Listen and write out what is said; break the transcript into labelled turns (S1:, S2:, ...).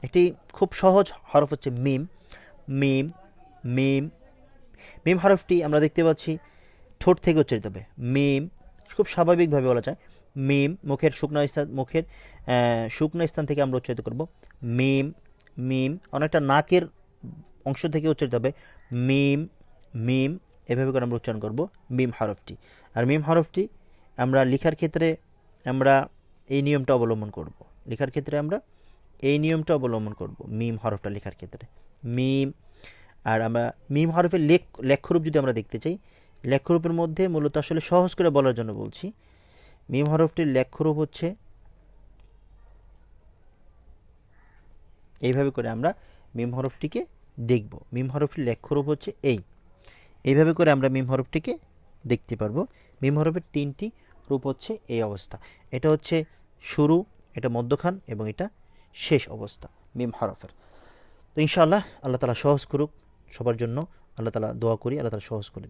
S1: একটি খুব সহজ হরফ হচ্ছে মিম। মিম মিম মিম হরফটি আমরা দেখতে পাচ্ছি ঠোঁট থেকে উচ্চারিত হবে। মিম খুব স্বাভাবিকভাবে বলা যায়। মিম শুকনো স্থান থেকে আমরা উচ্চারিত করব মিম। মিম অনেকটা নাকের অংশ থেকে উচ্চারিত হবে মিম মিম। এভাবে করে আমরা উচ্চারণ করব মিম হরফটি। আর মিম হরফটি আমরা লেখার ক্ষেত্রে আমরা এই নিয়মটা অবলম্বন করব। লেখার ক্ষেত্রে আমরা এই নিয়মটা অবলম্বন করব মিম হরফটা লেখার ক্ষেত্রে। মিম। আর আমরা মিম হরফের লেখ্যরূপ যদি আমরা দেখতে চাই, লেখ্যরূপের মধ্যে মূলত আসলে সহজ করে বলার জন্য বলছি, মিম হরফটির লেখ্যরূপ হচ্ছে এইভাবে করে আমরা মিম হরফটিকে দেখব। মিম হরফটির লেখ্যরূপ হচ্ছে এইভাবে করে আমরা মিম হরফটিকে দেখতে পারবো। মিম হরফের তিনটি রূপ হচ্ছে এই অবস্থা। এটা হচ্ছে শুরু, এটা মধ্যখান এবং এটা শেষ অবস্থা মিম হরফের। তো ইনশাআল্লাহ আল্লাহ তাআলা সহজ করুক সবার জন্য। আল্লাহ তাআলা দোয়া করি আল্লাহ তাআলা সহজ করে দিন।